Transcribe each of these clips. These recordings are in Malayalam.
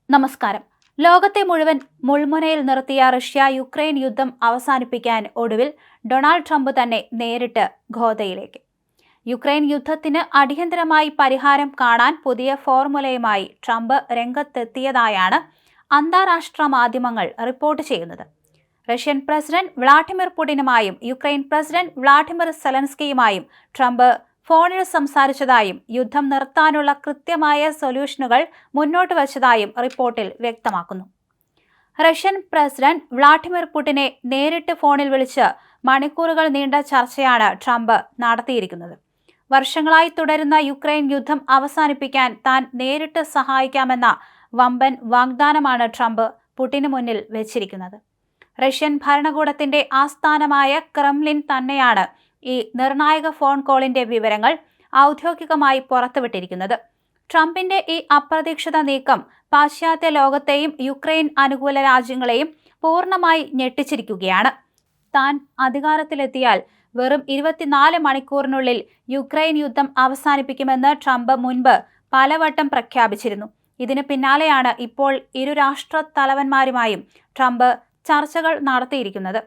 നമസ്കാരം. ലോകത്തെ മുഴുവൻ മുൾമുനയിൽ നിർത്തിയ റഷ്യ യുക്രൈൻ യുദ്ധം അവസാനിപ്പിക്കാൻ ഒടുവിൽ ഡൊണാൾഡ് ട്രംപ് തന്നെ നേരിട്ട് ഗോദയിലേക്ക്. യുക്രൈൻ യുദ്ധത്തിന് അടിയന്തരമായി പരിഹാരം കാണാൻ പുതിയ ഫോർമുലയുമായി ട്രംപ് രംഗത്തെത്തിയതായാണ് അന്താരാഷ്ട്ര മാധ്യമങ്ങൾ റിപ്പോർട്ട് ചെയ്യുന്നത്. റഷ്യൻ പ്രസിഡന്റ് വ്ളാഡിമിർ പുടിനുമായും യുക്രൈൻ പ്രസിഡന്റ് വ്ളാഡിമിർ സെലൻസ്കിയുമായും ട്രംപ് ഫോണിൽ സംസാരിച്ചതായും യുദ്ധം നിർത്താനുള്ള കൃത്യമായ സൊല്യൂഷനുകൾ മുന്നോട്ട് വച്ചതായും റിപ്പോർട്ടിൽ വ്യക്തമാക്കുന്നു. റഷ്യൻ പ്രസിഡന്റ് വ്ളാഡിമിർ പുടിനെ നേരിട്ട് ഫോണിൽ വിളിച്ച് മണിക്കൂറുകൾ നീണ്ട ചർച്ചയാണ് ട്രംപ് നടത്തിയിരിക്കുന്നത്. വർഷങ്ങളായി തുടരുന്ന യുക്രൈൻ യുദ്ധം അവസാനിപ്പിക്കാൻ താൻ നേരിട്ട് സഹായിക്കാമെന്ന വമ്പൻ വാഗ്ദാനമാണ് ട്രംപ് പുടിന് മുന്നിൽ വെച്ചിരിക്കുന്നത്. റഷ്യൻ ഭരണകൂടത്തിന്റെ ആസ്ഥാനമായ ക്രെംലിൻ തന്നെയാണ് ഈ നിർണായക ഫോൺ കോളിന്റെ വിവരങ്ങൾ ഔദ്യോഗികമായി പുറത്തുവിട്ടിരിക്കുന്നത്. ട്രംപിന്റെ ഈ അപ്രതീക്ഷിത നീക്കം പാശ്ചാത്യ ലോകത്തെയും യുക്രൈൻ അനുകൂല രാജ്യങ്ങളെയും പൂർണ്ണമായി ഞെട്ടിച്ചിരിക്കുകയാണ്. താൻ അധികാരത്തിലെത്തിയാൽ വെറും 24 മണിക്കൂറിനുള്ളിൽ യുക്രൈൻ യുദ്ധം അവസാനിപ്പിക്കുമെന്ന് ട്രംപ് മുൻപ് പലവട്ടം പ്രഖ്യാപിച്ചിരുന്നു. ഇതിന് പിന്നാലെയാണ് ഇപ്പോൾ ഇരു രാഷ്ട്ര തലവന്മാരുമായും ട്രംപ് ചർച്ചകൾ നടത്തിയിരിക്കുന്നത്.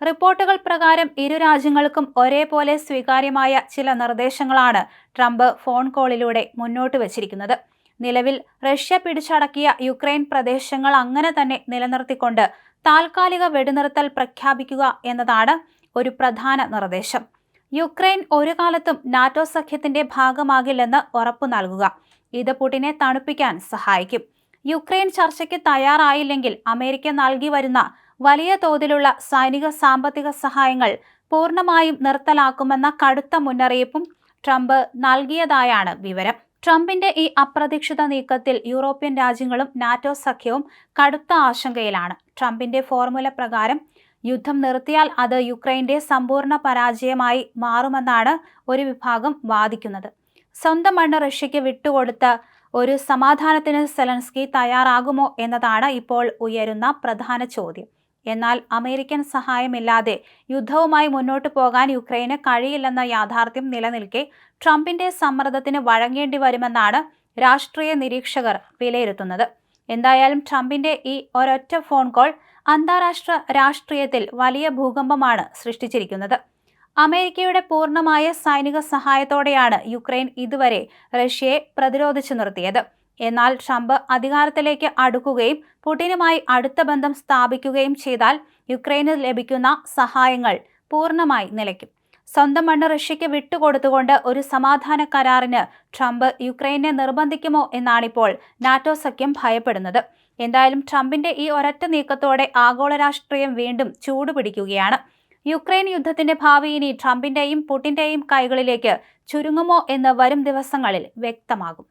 റിപ്പോർട്ടുകൾ പ്രകാരം ഇരു രാജ്യങ്ങൾക്കും ഒരേപോലെ സ്വീകാര്യമായ ചില നിർദ്ദേശങ്ങളാണ് ട്രംപ് ഫോൺ കോളിലൂടെ മുന്നോട്ട് വച്ചിരിക്കുന്നത്. നിലവിൽ റഷ്യ പിടിച്ചടക്കിയ യുക്രൈൻ പ്രദേശങ്ങൾ അങ്ങനെ തന്നെ നിലനിർത്തിക്കൊണ്ട് താൽക്കാലിക വെടിനിർത്തൽ പ്രഖ്യാപിക്കുക എന്നതാണ് ഒരു പ്രധാന നിർദ്ദേശം. യുക്രൈൻ ഒരു കാലത്തും നാറ്റോ സഖ്യത്തിന്റെ ഭാഗമാകില്ലെന്ന് ഉറപ്പു നൽകുക. ഇത് പുടിനെ തണുപ്പിക്കാൻ സഹായിക്കും. യുക്രൈൻ ചർച്ചയ്ക്ക് തയ്യാറായില്ലെങ്കിൽ അമേരിക്ക നൽകി വരുന്ന വലിയ തോതിലുള്ള സൈനിക സാമ്പത്തിക സഹായങ്ങൾ പൂർണ്ണമായും നിർത്തലാക്കുമെന്ന കടുത്ത മുന്നറിയിപ്പും ട്രംപ് നൽകിയതായാണ് വിവരം. ട്രംപിന്റെ ഈ അപ്രതീക്ഷിത നീക്കത്തിൽ യൂറോപ്യൻ രാജ്യങ്ങളും നാറ്റോ സഖ്യവും കടുത്ത ആശങ്കയിലാണ്. ട്രംപിന്റെ ഫോർമുല പ്രകാരം യുദ്ധം നിർത്തിയാൽ അത് യുക്രൈന്റെ സമ്പൂർണ്ണ പരാജയമായി മാറുമെന്നാണ് ഒരു വിഭാഗം വാദിക്കുന്നത്. സ്വന്തം മണ്ണ് റഷ്യയ്ക്ക് വിട്ടുകൊടുത്ത ഒരു സമാധാനത്തിന് സെലൻസ്കി തയ്യാറാകുമോ എന്നതാണ് ഇപ്പോൾ ഉയരുന്ന പ്രധാന ചോദ്യം. എന്നാൽ അമേരിക്കൻ സഹായമില്ലാതെ യുദ്ധവുമായി മുന്നോട്ടു പോകാൻ യുക്രൈന് കഴിയില്ലെന്ന യാഥാർത്ഥ്യം നിലനിൽക്കെ ട്രംപിന്റെ സമ്മർദ്ദത്തിന് വഴങ്ങേണ്ടി വരുമെന്നാണ് രാഷ്ട്രീയ നിരീക്ഷകർ വിലയിരുത്തുന്നത്. എന്തായാലും ട്രംപിന്റെ ഈ ഒരൊറ്റ ഫോൺ കോൾ അന്താരാഷ്ട്ര രാഷ്ട്രീയത്തിൽ വലിയ ഭൂകമ്പമാണ് സൃഷ്ടിച്ചിരിക്കുന്നത്. അമേരിക്കയുടെ പൂർണ്ണമായ സൈനിക സഹായത്തോടെയാണ് യുക്രൈൻ ഇതുവരെ റഷ്യയെ പ്രതിരോധിച്ചു നിർത്തിയത്. എന്നാൽ ട്രംപ് അധികാരത്തിലേക്ക് അടുക്കുകയും പുടിനുമായി അടുത്ത ബന്ധം സ്ഥാപിക്കുകയും ചെയ്താൽ യുക്രൈന് ലഭിക്കുന്ന സഹായങ്ങൾ പൂർണ്ണമായി നിലയ്ക്കും. സ്വന്തം മണ്ണ് റഷ്യയ്ക്ക് വിട്ടുകൊടുത്തുകൊണ്ട് ഒരു സമാധാന കരാറിന് ട്രംപ് യുക്രൈനെ നിർബന്ധിക്കുമോ എന്നാണിപ്പോൾ നാറ്റോ സഖ്യം ഭയപ്പെടുന്നത്. എന്തായാലും ട്രംപിന്റെ ഈ ഒരൊറ്റ നീക്കത്തോടെ ആഗോള രാഷ്ട്രീയം വീണ്ടും ചൂടുപിടിക്കുകയാണ്. യുക്രൈൻ യുദ്ധത്തിന്റെ ഭാവി ഇനി ട്രംപിന്റെയും പുടിന്റെയും കൈകളിലേക്ക് ചുരുങ്ങുമോ എന്ന് വരും ദിവസങ്ങളിൽ വ്യക്തമാകും.